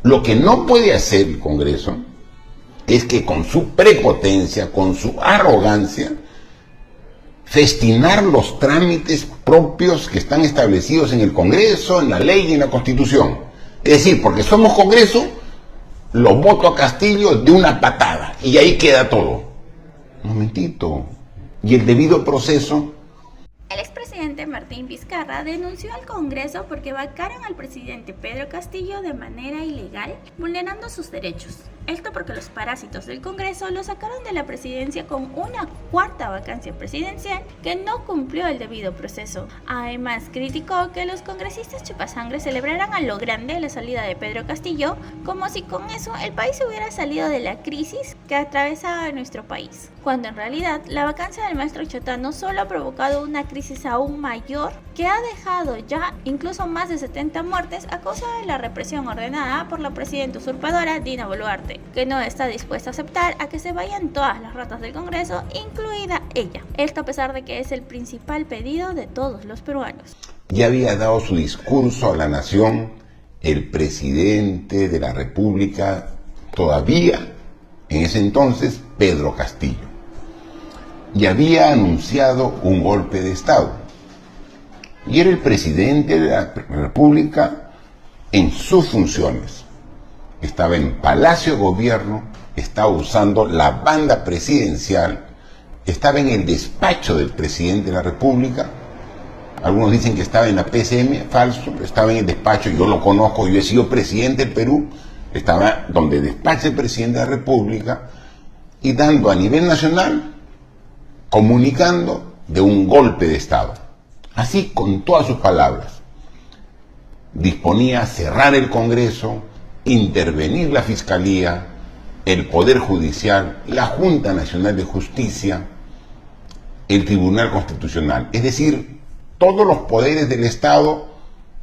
Lo que no puede hacer el Congreso es que con su prepotencia, con su arrogancia, festinar los trámites propios que están establecidos en el Congreso, en la ley y en la Constitución. Es decir, porque somos Congreso, lo voto a Castillo de una patada y ahí queda todo. Un momentito. Y el debido proceso. El expresidente Martín Vizcarra denunció al Congreso porque vacaron al presidente Pedro Castillo de manera ilegal, vulnerando sus derechos. Esto porque los parásitos del Congreso lo sacaron de la presidencia con una cuarta vacancia presidencial que no cumplió el debido proceso. Además, criticó que los congresistas chupasangre celebraran a lo grande la salida de Pedro Castillo, como si con eso el país hubiera salido de la crisis que atravesaba nuestro país, cuando en realidad la vacancia del maestro Chotano solo ha provocado una crisis aún mayor que ha dejado ya incluso más de 70 muertes a causa de la represión ordenada por la presidenta usurpadora Dina Boluarte, que no está dispuesta a aceptar a que se vayan todas las ratas del Congreso, incluida ella. Esto a pesar de que es el principal pedido de todos los peruanos. Ya había dado su discurso a la nación el presidente de la República, todavía en ese entonces Pedro Castillo, y había anunciado un golpe de Estado. Y era el presidente de la República en sus funciones. Estaba en Palacio de Gobierno, estaba usando la banda presidencial, estaba en el despacho del presidente de la República. Algunos dicen que estaba en la PCM, falso, estaba en el despacho, yo lo conozco, yo he sido presidente del Perú, estaba donde despacha el presidente de la República y dando a nivel nacional, comunicando de un golpe de Estado. Así, con todas sus palabras, disponía a cerrar el Congreso, intervenir la Fiscalía, el Poder Judicial, la Junta Nacional de Justicia, el Tribunal Constitucional, es decir, todos los poderes del Estado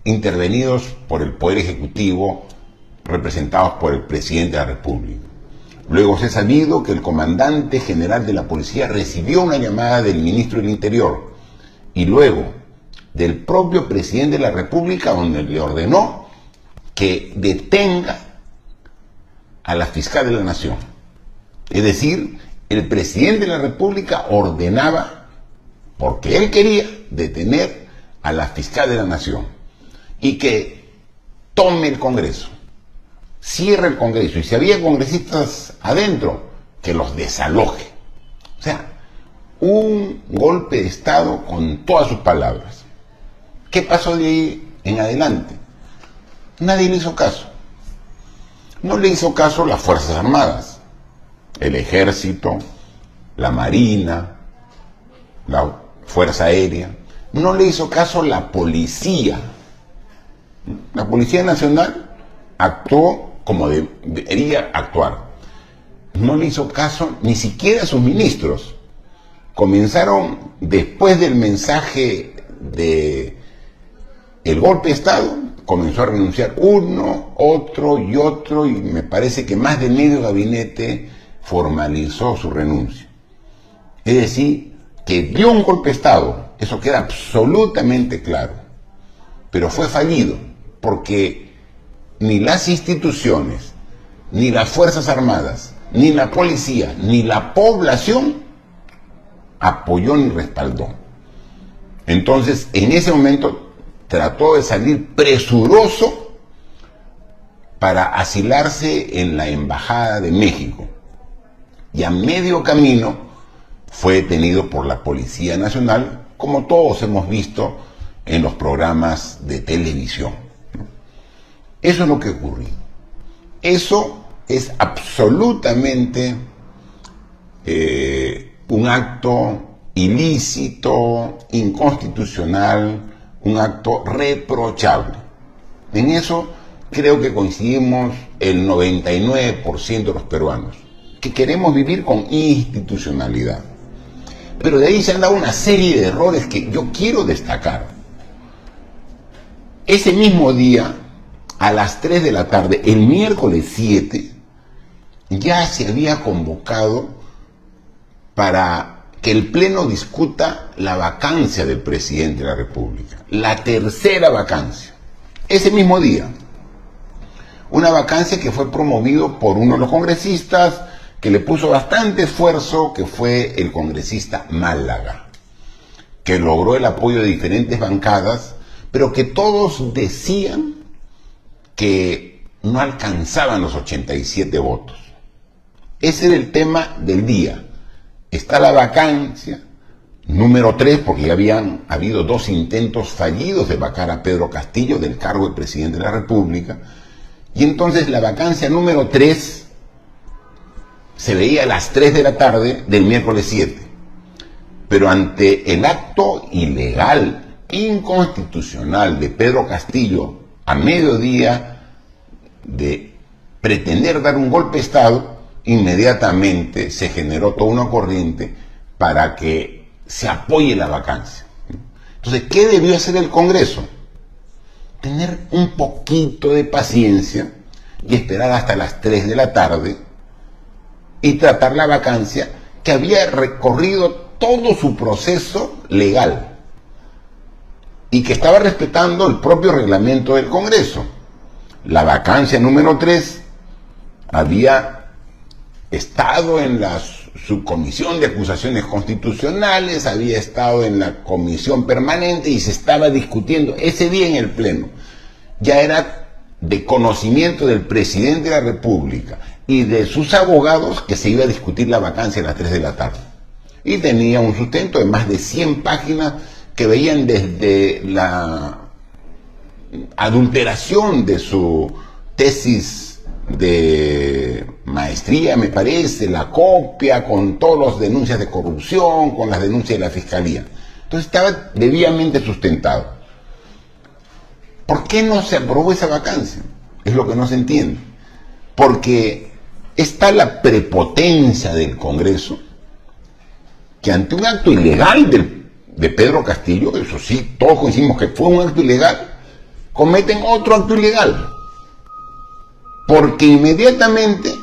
intervenidos por el Poder Ejecutivo, representados por el Presidente de la República. Luego se ha sabido que el comandante general de la policía recibió una llamada del ministro del Interior y luego del propio presidente de la República, donde le ordenó que detenga a la fiscal de la Nación. Es decir, el presidente de la República ordenaba, porque él quería, detener a la fiscal de la Nación y que tome el Congreso, cierre el Congreso, y si había congresistas adentro, que los desaloje. O sea, un golpe de Estado con todas sus palabras. ¿Qué pasó de ahí en adelante? Nadie le hizo caso. No le hizo caso las Fuerzas Armadas, el Ejército, la Marina, la Fuerza Aérea. No le hizo caso la policía. La Policía Nacional actuó como debería actuar. No le hizo caso ni siquiera a sus ministros. Comenzaron, después del mensaje de el golpe de Estado, comenzó a renunciar uno, otro, y me parece que más de medio gabinete formalizó su renuncia. Es decir, que dio un golpe de Estado, eso queda absolutamente claro, pero fue fallido, porque ni las instituciones, ni las Fuerzas Armadas, ni la policía, ni la población apoyó ni respaldó. Entonces, en ese momento trató de salir presuroso para asilarse en la Embajada de México, y a medio camino fue detenido por la Policía Nacional, como todos hemos visto en los programas de televisión. Eso es lo que ocurrió. Eso es absolutamente un acto ilícito, inconstitucional, un acto reprochable. En eso creo que coincidimos el 99% de los peruanos, que queremos vivir con institucionalidad. Pero de ahí se han dado una serie de errores que yo quiero destacar. Ese mismo día, a las 3 de la tarde, el miércoles 7, ya se había convocado para que el Pleno discuta la vacancia del presidente de la República, la tercera vacancia. Ese mismo día, Una vacancia que fue promovido por uno de los congresistas que le puso bastante esfuerzo, que fue el congresista Málaga, que logró el apoyo de diferentes bancadas, pero que todos decían que no alcanzaban los 87 votos. Ese era el tema del día. Está la vacancia número 3, porque ya habían habido 2 intentos fallidos de vacar a Pedro Castillo del cargo de presidente de la República, y entonces la vacancia número 3 se veía a las 3 de la tarde del miércoles 7. Pero ante el acto ilegal, inconstitucional de Pedro Castillo a mediodía de pretender dar un golpe de Estado, inmediatamente se generó toda una corriente para que se apoye la vacancia. Entonces, ¿qué debió hacer el Congreso? Tener un poquito de paciencia y esperar hasta las 3 de la tarde y tratar la vacancia, que había recorrido todo su proceso legal y que estaba respetando el propio reglamento del Congreso. La vacancia número 3 había estado en la subcomisión de acusaciones constitucionales, había estado en la comisión permanente y se estaba discutiendo ese día en el Pleno. Ya era de conocimiento del presidente de la República y de sus abogados que se iba a discutir la vacancia a las 3 de la tarde. Y tenía un sustento de más de 100 páginas que veían desde la adulteración de su tesis de maestría, me parece, la copia, con todas las denuncias de corrupción, con las denuncias de la Fiscalía. Entonces estaba debidamente sustentado. ¿Por qué no se aprobó esa vacancia? Es lo que no se entiende. Porque está la prepotencia del Congreso, que ante un acto ilegal de Pedro Castillo, eso sí, todos coincidimos que fue un acto ilegal, cometen otro acto ilegal. Porque inmediatamente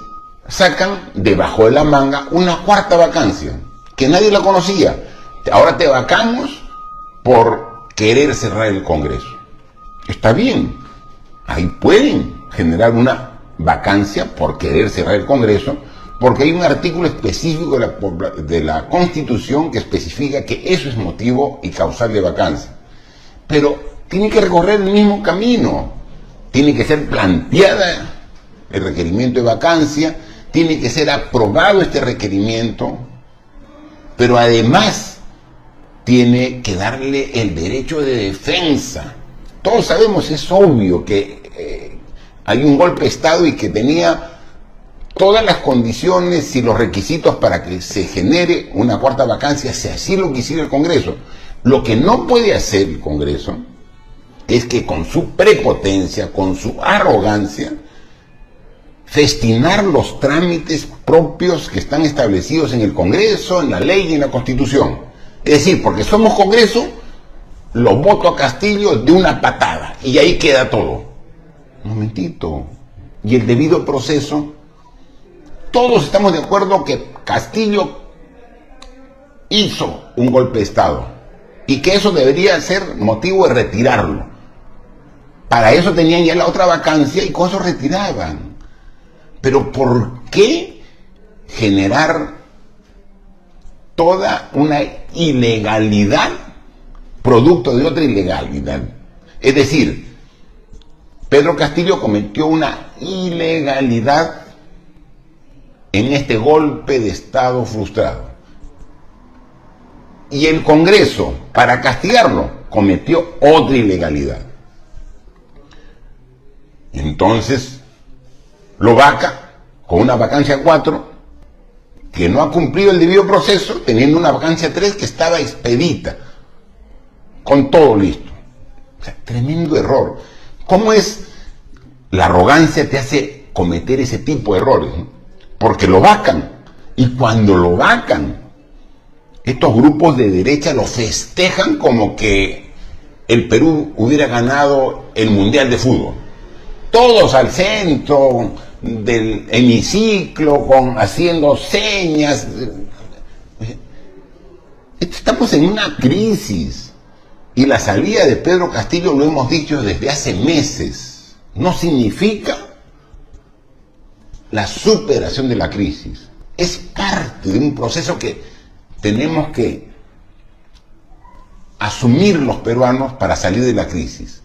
sacan debajo de la manga una cuarta vacancia, que nadie la conocía. Ahora te vacamos por querer cerrar el Congreso. Está bien, ahí pueden generar una vacancia por querer cerrar el Congreso, porque hay un artículo específico de la Constitución que especifica que eso es motivo y causal de vacancia. Pero tiene que recorrer el mismo camino, tiene que ser planteada el requerimiento de vacancia, tiene que ser aprobado este requerimiento, pero además tiene que darle el derecho de defensa. Todos sabemos, es obvio que hay un golpe de Estado y que tenía todas las condiciones y los requisitos para que se genere una cuarta vacancia, si así lo quisiera el Congreso. Lo que no puede hacer el Congreso es que con su prepotencia, con su arrogancia, festinar los trámites propios que están establecidos en el Congreso, en la ley y en la Constitución. Es decir, porque somos Congreso, lo voto a Castillo de una patada y ahí queda todo. Un momentito. Y el debido proceso, todos estamos de acuerdo que Castillo hizo un golpe de Estado y que eso debería ser motivo de retirarlo. Para eso tenían ya la otra vacancia y con eso retiraban. Pero ¿por qué generar toda una ilegalidad producto de otra ilegalidad? Es decir, Pedro Castillo cometió una ilegalidad en este golpe de Estado frustrado. Y el Congreso, para castigarlo, cometió otra ilegalidad. Entonces, lo vaca con una vacancia 4, que no ha cumplido el debido proceso, teniendo una vacancia 3 que estaba expedita, con todo listo. O sea, tremendo error. ¿Cómo es? La arrogancia te hace cometer ese tipo de errores, ¿no? Porque lo vacan. Y cuando lo vacan, estos grupos de derecha lo festejan como que el Perú hubiera ganado el Mundial de Fútbol. Todos al centro del hemiciclo, haciendo señas. Estamos en una crisis. Y la salida de Pedro Castillo, lo hemos dicho desde hace meses, no significa la superación de la crisis. Es parte de un proceso que tenemos que asumir los peruanos para salir de la crisis.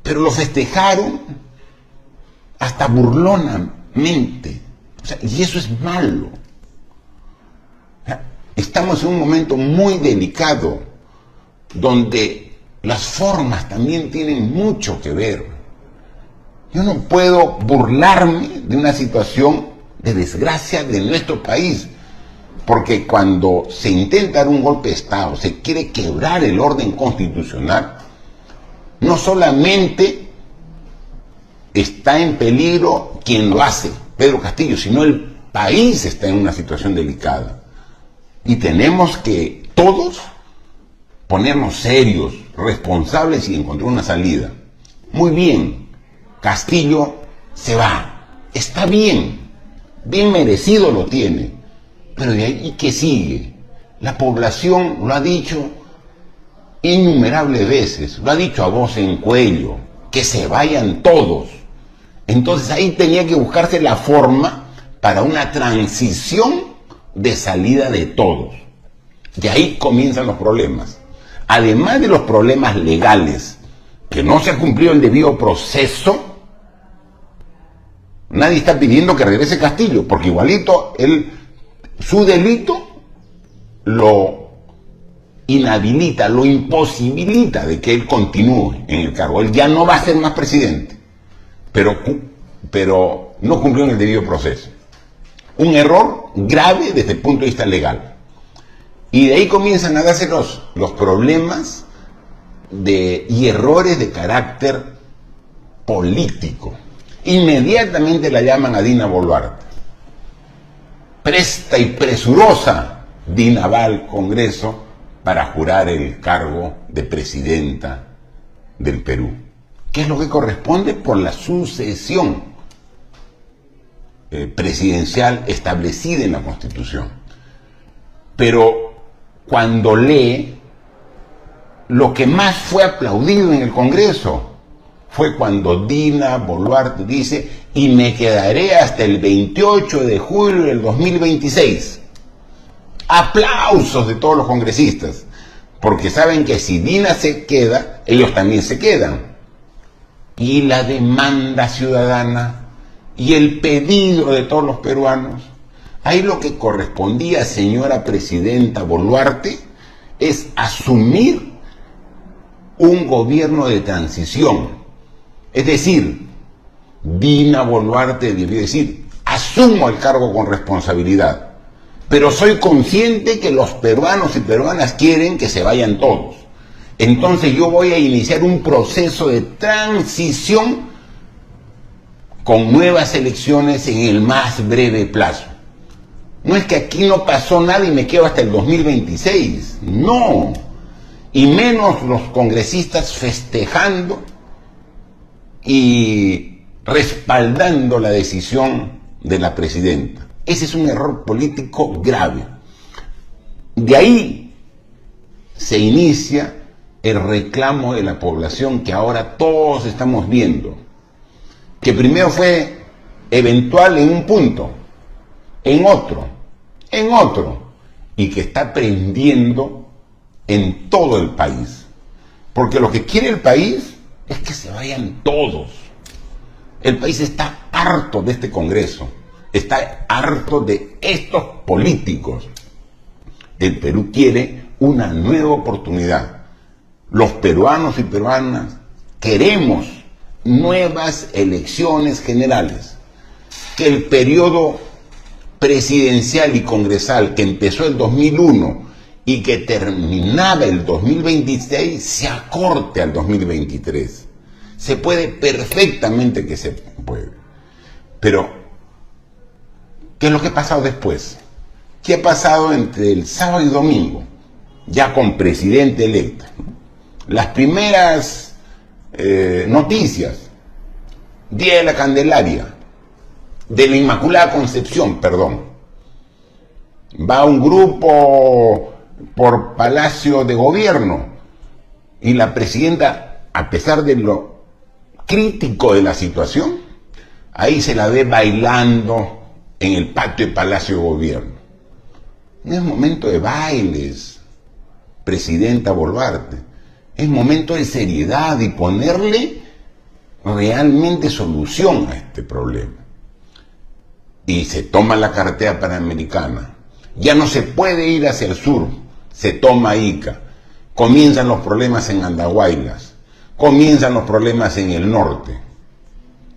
Pero lo festejaron hasta burlonamente. O sea, y eso es malo. O sea, estamos en un momento muy delicado donde las formas también tienen mucho que ver. Yo no puedo burlarme de una situación de desgracia de nuestro país, porque cuando se intenta dar un golpe de Estado, se quiere quebrar el orden constitucional, no solamente está en peligro quien lo hace, Pedro Castillo, sino el país está en una situación delicada. Y tenemos que todos ponernos serios, responsables y encontrar una salida. Muy bien, Castillo se va. Está bien, bien merecido lo tiene. Pero de ahí, ¿qué sigue? La población lo ha dicho innumerables veces, lo ha dicho a voz en cuello, que se vayan todos. Entonces ahí tenía que buscarse la forma para una transición de salida de todos. De ahí comienzan los problemas. Además de los problemas legales, que no se ha cumplido el debido proceso, nadie está pidiendo que regrese Castillo, porque igualito su delito lo inhabilita, lo imposibilita de que él continúe en el cargo. Él ya no va a ser más presidente, pero no cumplió en el debido proceso. Un error grave desde el punto de vista legal. Y de ahí comienzan a darse los problemas y errores de carácter político. Inmediatamente la llaman a Dina Boluarte. Presta y presurosa Dina va al Congreso para jurar el cargo de presidenta del Perú. ¿Qué es lo que corresponde? Por la sucesión presidencial establecida en la Constitución. Pero cuando lee, lo que más fue aplaudido en el Congreso fue cuando Dina Boluarte dice: y me quedaré hasta el 28 de julio del 2026. Aplausos de todos los congresistas, porque saben que si Dina se queda, ellos también se quedan. Y la demanda ciudadana y el pedido de todos los peruanos, ahí lo que correspondía, señora presidenta Boluarte, es asumir un gobierno de transición. Es decir, Dina Boluarte debió decir: asumo el cargo con responsabilidad, pero soy consciente que los peruanos y peruanas quieren que se vayan todos. Entonces yo voy a iniciar un proceso de transición con nuevas elecciones en el más breve plazo. No es que aquí no pasó nada y me quedo hasta el 2026. No. Y menos los congresistas festejando y respaldando la decisión de la presidenta. Ese es un error político grave. De ahí se inicia el reclamo de la población que ahora todos estamos viendo, que primero fue eventual en un punto, en otro, y que está prendiendo en todo el país. Porque lo que quiere el país es que se vayan todos. El país está harto de este Congreso, está harto de estos políticos. El Perú quiere una nueva oportunidad. Los peruanos y peruanas queremos nuevas elecciones generales. Que el periodo presidencial y congresal que empezó el 2001 y que terminaba el 2026 se acorte al 2023. Se puede, perfectamente que se puede. Pero, ¿qué es lo que ha pasado después? ¿Qué ha pasado entre el sábado y domingo? Ya con presidente electo. Las primeras noticias: Día de la Candelaria, de la Inmaculada Concepción, perdón. Va un grupo por Palacio de Gobierno y la presidenta, a pesar de lo crítico de la situación, ahí se la ve bailando en el patio del Palacio de Gobierno. No es momento de bailes, presidenta Boluarte. Es momento de seriedad y ponerle realmente solución a este problema. Y se toma la carretera panamericana. Ya no se puede ir hacia el sur. Se toma Ica. Comienzan los problemas en Andahuaylas. Comienzan los problemas en el norte.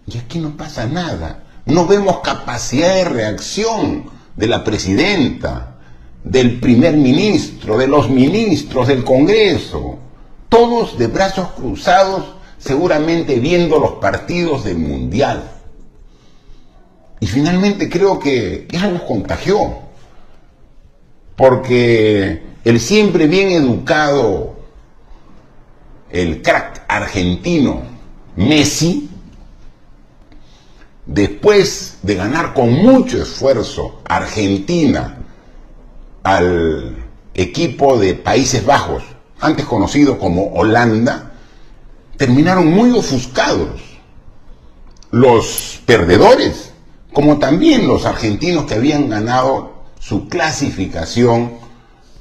Y aquí no pasa nada. No vemos capacidad de reacción de la presidenta, del primer ministro, de los ministros, del Congreso. Todos de brazos cruzados, seguramente viendo los partidos del Mundial. Y finalmente creo que eso nos contagió. Porque el siempre bien educado, el crack argentino Messi, después de ganar con mucho esfuerzo Argentina al equipo de Países Bajos, antes conocido como Holanda, terminaron muy ofuscados. Los perdedores, como también los argentinos que habían ganado su clasificación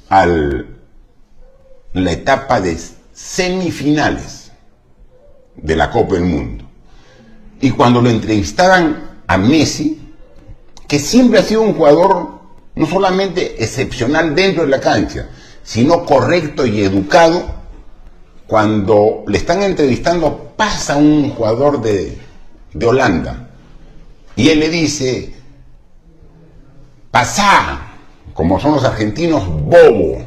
a la etapa de semifinales de la Copa del Mundo. Y cuando lo entrevistaban a Messi, que siempre ha sido un jugador no solamente excepcional dentro de la cancha, sino correcto y educado, cuando le están entrevistando pasa un jugador de Holanda y él le dice: pasá, como son los argentinos, bobo,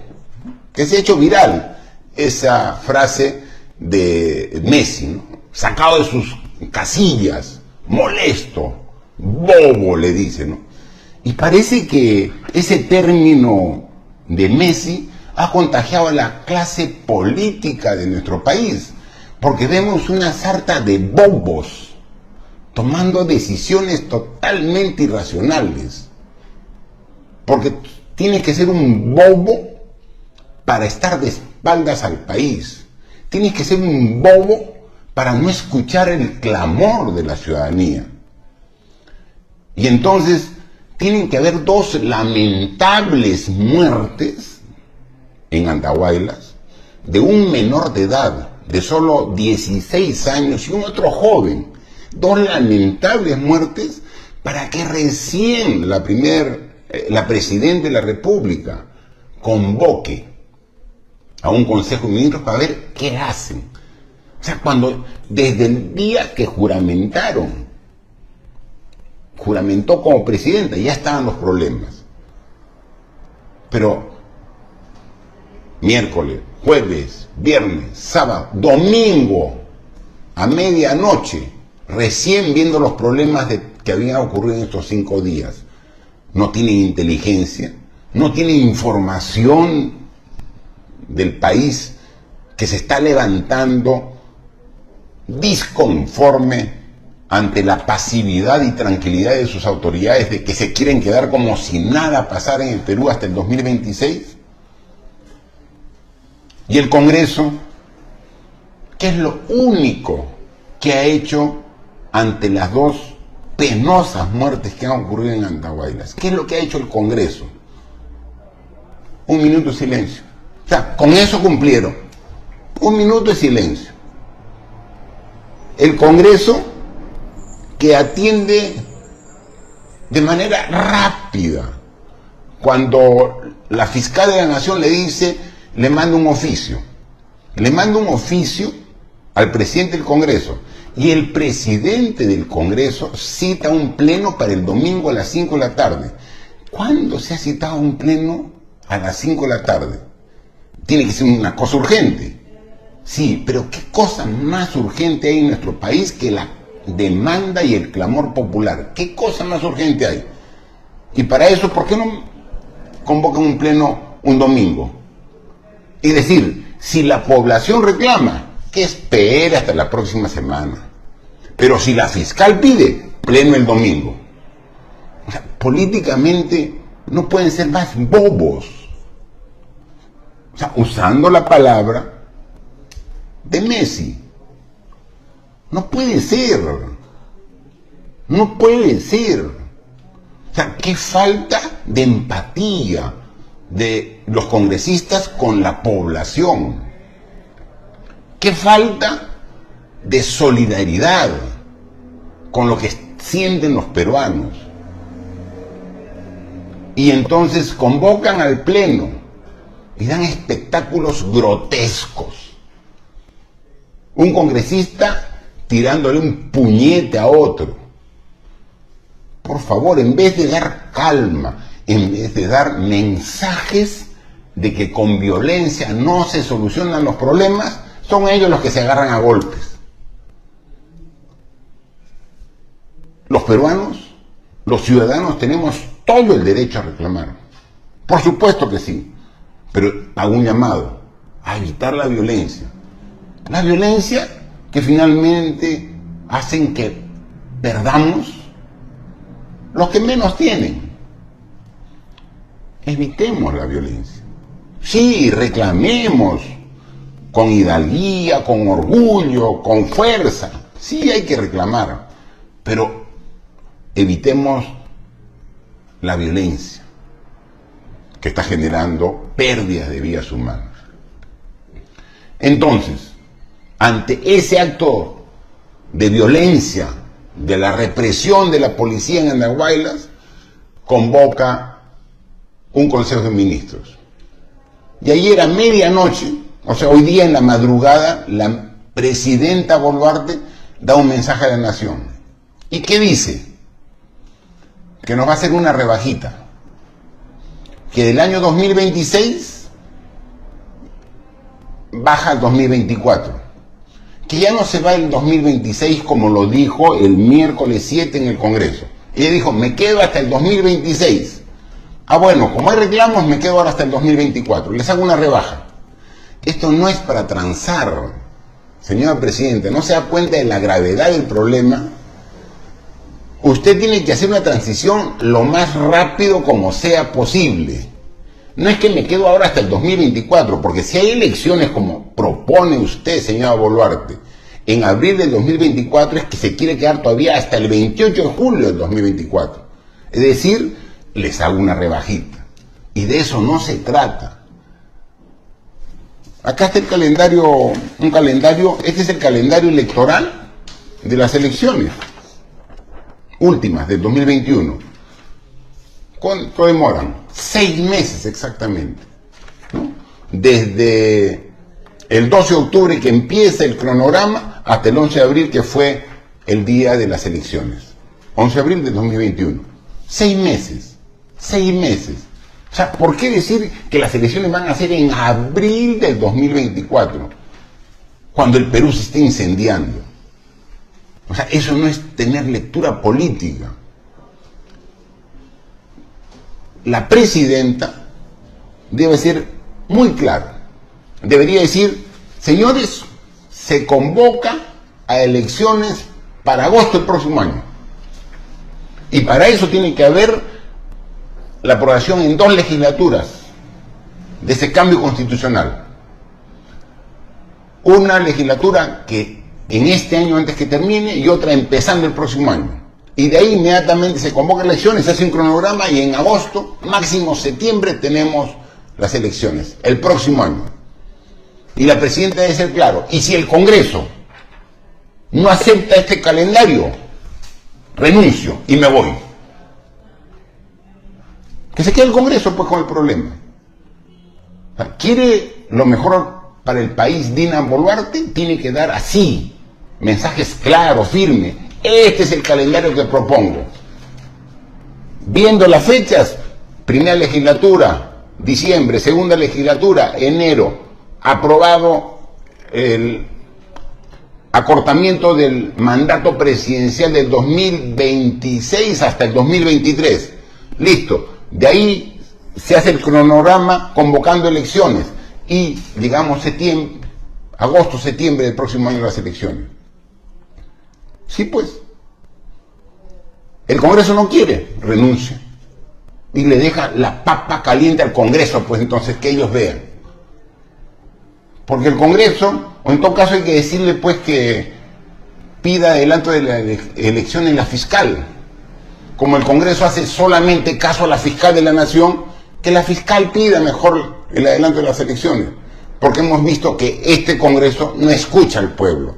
que se ha hecho viral esa frase de Messi, ¿no? Sacado de sus casillas, molesto, bobo, le dice, ¿no? Y parece que ese término de Messi ha contagiado a la clase política de nuestro país, porque vemos una sarta de bobos tomando decisiones totalmente irracionales. Porque tienes que ser un bobo para estar de espaldas al país. Tienes que ser un bobo para no escuchar el clamor de la ciudadanía. Y entonces tienen que haber dos lamentables muertes en Andahuaylas de un menor de edad de solo 16 años y un otro joven. Dos lamentables muertes para que recién la presidenta de la República convoque a un Consejo de Ministros para ver qué hacen. O sea, cuando desde el día que juramentó como presidenta, ya estaban los problemas. Pero miércoles, jueves, viernes, sábado, domingo, a medianoche, recién viendo los problemas que habían ocurrido en estos 5 días. No tienen inteligencia, no tienen información del país que se está levantando disconforme ante la pasividad y tranquilidad de sus autoridades, de que se quieren quedar como si nada pasara en el Perú hasta el 2026. Y el Congreso, ¿qué es lo único que ha hecho ante las dos penosas muertes que han ocurrido en Andahuaylas? ¿Qué es lo que ha hecho el Congreso? 1 minuto de silencio. O sea, con eso cumplieron. 1 minuto de silencio. El Congreso, que atiende de manera rápida cuando la fiscal de la Nación le dice, le manda un oficio. Le manda un oficio al presidente del Congreso. Y el presidente del Congreso cita un pleno para el domingo a las 5 de la tarde. ¿Cuándo se ha citado un pleno a las 5 de la tarde? Tiene que ser una cosa urgente. Sí, pero ¿qué cosa más urgente hay en nuestro país que la demanda y el clamor popular? ¿Qué cosa más urgente hay? Y para eso, ¿por qué no convocan un pleno un domingo? Y decir, si la población reclama, que espere hasta la próxima semana. Pero si la fiscal pide, pleno el domingo. O sea, políticamente no pueden ser más bobos. O sea, usando la palabra de Messi. No puede ser. No puede ser. O sea, qué falta de empatía de los congresistas con la población. Qué falta de solidaridad con lo que sienten los peruanos. Y entonces convocan al pleno y dan espectáculos grotescos. Un congresista tirándole un puñete a otro. Por favor, en vez de dar calma, en vez de dar mensajes de que con violencia no se solucionan los problemas, son ellos los que se agarran a golpes. Los peruanos, los ciudadanos, tenemos todo el derecho a reclamar. Por supuesto que sí, pero hago un llamado a evitar la violencia. La violencia que finalmente hacen que perdamos los que menos tienen. Evitemos la violencia. Sí, reclamemos con hidalguía, con orgullo, con fuerza. Sí, hay que reclamar, pero evitemos la violencia que está generando pérdidas de vidas humanas. Entonces, ante ese acto de violencia, de la represión de la policía en Andahuaylas, convoca un Consejo de Ministros. Y ayer a medianoche, o sea, hoy día en la madrugada, la presidenta Boluarte da un mensaje a la nación. ¿Y qué dice? Que nos va a hacer una rebajita. Que del año 2026 baja al 2024. Que ya no se va el 2026 como lo dijo el miércoles 7 en el Congreso. Ella dijo, me quedo hasta el 2026. Ah, bueno, como hay reclamos, me quedo ahora hasta el 2024. Les hago una rebaja. Esto no es para transar, señora Presidenta. ¿No se da cuenta de la gravedad del problema? Usted tiene que hacer una transición lo más rápido como sea posible. No es que me quedo ahora hasta el 2024, porque si hay elecciones como propone usted, señora Boluarte, en abril del 2024, es que se quiere quedar todavía hasta el 28 de julio del 2024. Es decir, les hago una rebajita. Y de eso no se trata. Acá está el calendario, este es el calendario electoral de las elecciones últimas del 2021. ¿Cuánto demoran? 6 meses exactamente, ¿no? Desde el 12 de octubre que empieza el cronograma hasta el 11 de abril que fue el día de las elecciones. 11 de abril del 2021. 6 meses. 6 meses. O sea, ¿por qué decir que las elecciones van a ser en abril del 2024? Cuando el Perú se está incendiando. O sea, eso no es tener lectura política. La presidenta debe ser muy clara. Debería decir, señores, se convoca a elecciones para agosto del próximo año. Y para eso tiene que haber la aprobación en 2 legislaturas de ese cambio constitucional. Una legislatura que en este año antes que termine y otra empezando el próximo año. Y de ahí inmediatamente se convoca elecciones, se hace un cronograma y en agosto, máximo septiembre, tenemos las elecciones, el próximo año. Y la presidenta debe ser claro. Y si el Congreso no acepta este calendario, renuncio y me voy. Que se quede el Congreso pues con el problema. O sea, ¿quiere lo mejor para el país Dina Boluarte? Tiene que dar así, mensajes claros, firmes. Este es el calendario que propongo. Viendo las fechas, primera legislatura, diciembre, segunda legislatura, enero, aprobado el acortamiento del mandato presidencial del 2026 hasta el 2023. Listo. De ahí se hace el cronograma convocando elecciones y digamos agosto, septiembre del próximo año las elecciones. Sí, pues. El Congreso no quiere, renuncia. Y le deja la papa caliente al Congreso, pues entonces que ellos vean. Porque el Congreso, o en todo caso hay que decirle pues que pida adelanto de la elección en la fiscal. Como el Congreso hace solamente caso a la fiscal de la Nación, que la fiscal pida mejor el adelanto de las elecciones. Porque hemos visto que este Congreso no escucha al pueblo,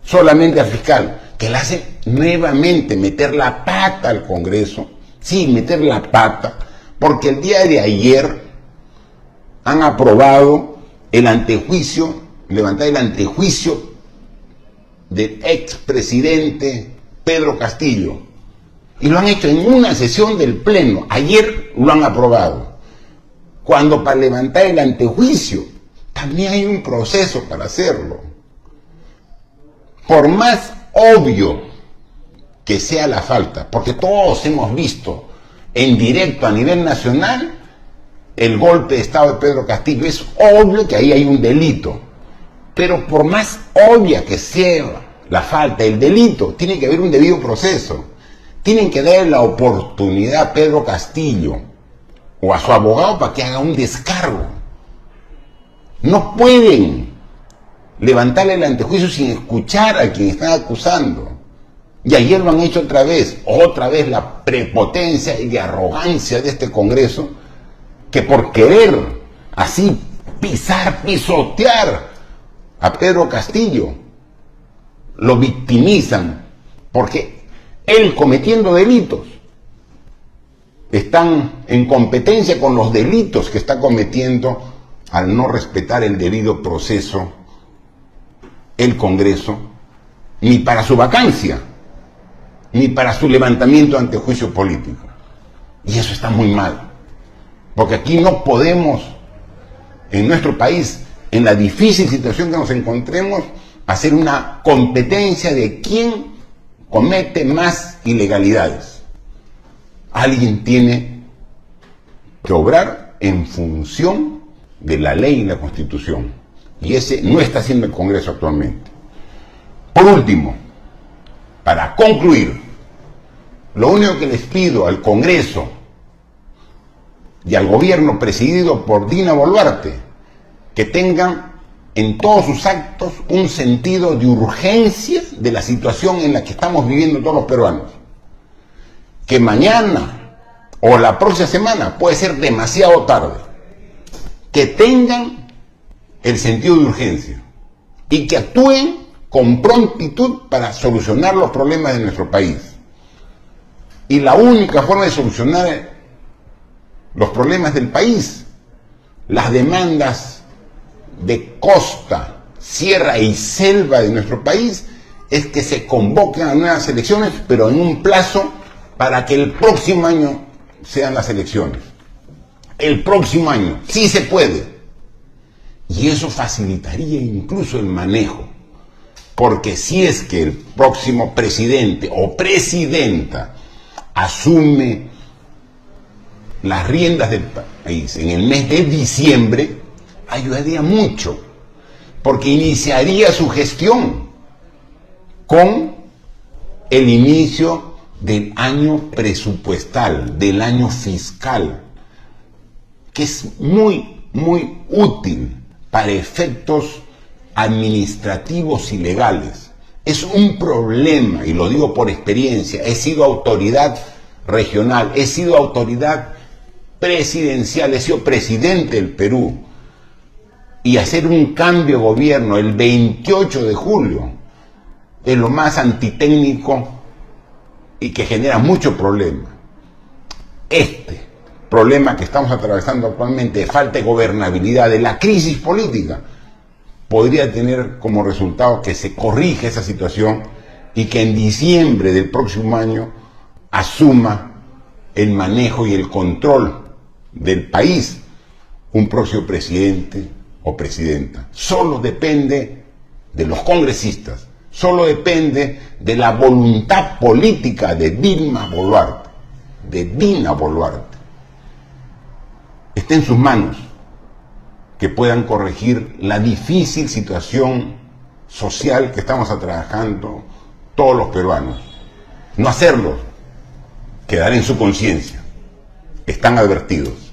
solamente al fiscal, que le hace nuevamente meter la pata al Congreso. Sí, meter la pata, porque el día de ayer han aprobado el antejuicio, levantar el antejuicio del expresidente Pedro Castillo. Y lo han hecho en una sesión del Pleno. Ayer lo han aprobado. Cuando para levantar el antejuicio también hay un proceso para hacerlo. Por más obvio que sea la falta, porque todos hemos visto en directo a nivel nacional el golpe de Estado de Pedro Castillo, es obvio que ahí hay un delito. Pero por más obvia que sea la falta, el delito, tiene que haber un debido proceso. Tienen que darle la oportunidad a Pedro Castillo o a su abogado para que haga un descargo. No pueden levantarle el antejuicio sin escuchar a quien están acusando. Y ayer lo han hecho otra vez la prepotencia y arrogancia de este Congreso, que por querer así pisotear a Pedro Castillo, lo victimizan, porque él cometiendo delitos están en competencia con los delitos que está cometiendo al no respetar el debido proceso el Congreso, ni para su vacancia, ni para su levantamiento ante juicio político. Y eso está muy mal, porque aquí no podemos, en nuestro país, en la difícil situación que nos encontremos, hacer una competencia de quién comete más ilegalidades. Alguien tiene que obrar en función de la ley y la Constitución. Y ese no está haciendo el Congreso actualmente. Por último, para concluir, lo único que les pido al Congreso y al gobierno presidido por Dina Boluarte, que tengan en todos sus actos un sentido de urgencia de la situación en la que estamos viviendo todos los peruanos. Que mañana o la próxima semana puede ser demasiado tarde. Que tengan el sentido de urgencia y que actúen con prontitud para solucionar los problemas de nuestro país. Y la única forma de solucionar los problemas del país, las demandas de costa, sierra y selva de nuestro país, es que se convoquen a nuevas elecciones, pero en un plazo para que el próximo año sean las elecciones. El próximo año, sí se puede. Y eso facilitaría incluso el manejo. Porque si es que el próximo presidente o presidenta asume las riendas del país en el mes de diciembre, ayudaría mucho, porque iniciaría su gestión con el inicio del año presupuestal, del año fiscal, que es muy, muy útil para efectos administrativos y legales. Es un problema, y lo digo por experiencia, he sido autoridad regional, he sido autoridad presidencial, he sido presidente del Perú, y hacer un cambio de gobierno el 28 de julio es lo más antitécnico y que genera mucho problema. Este problema que estamos atravesando actualmente de falta de gobernabilidad, de la crisis política, podría tener como resultado que se corrija esa situación y que en diciembre del próximo año asuma el manejo y el control del país un próximo presidente o presidenta. Solo depende de los congresistas, solo depende de la voluntad política de Dina Boluarte, Está en sus manos que puedan corregir la difícil situación social que estamos atravesando todos los peruanos. No hacerlo, quedar en su conciencia. Están advertidos.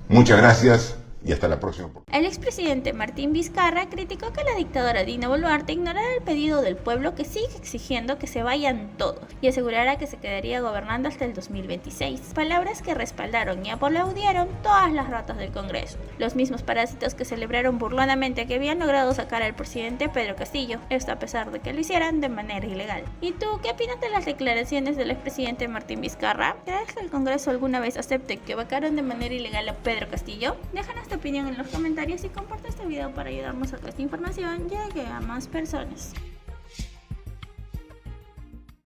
Muchas gracias y hasta la próxima. El expresidente Martín Vizcarra criticó que la dictadora Dina Boluarte ignorara el pedido del pueblo que sigue exigiendo que se vayan todos y asegurara que se quedaría gobernando hasta el 2026. Palabras que respaldaron y aplaudieron todas las ratas del Congreso. Los mismos parásitos que celebraron burlonamente que habían logrado sacar al presidente Pedro Castillo, esto a pesar de que lo hicieran de manera ilegal. ¿Y tú qué opinas de las declaraciones del expresidente Martín Vizcarra? ¿Crees que el Congreso alguna vez acepte que vacaron de manera ilegal a Pedro Castillo? Déjanos tu opinión en los comentarios y comparte este video para ayudarnos a que esta información llegue a más personas.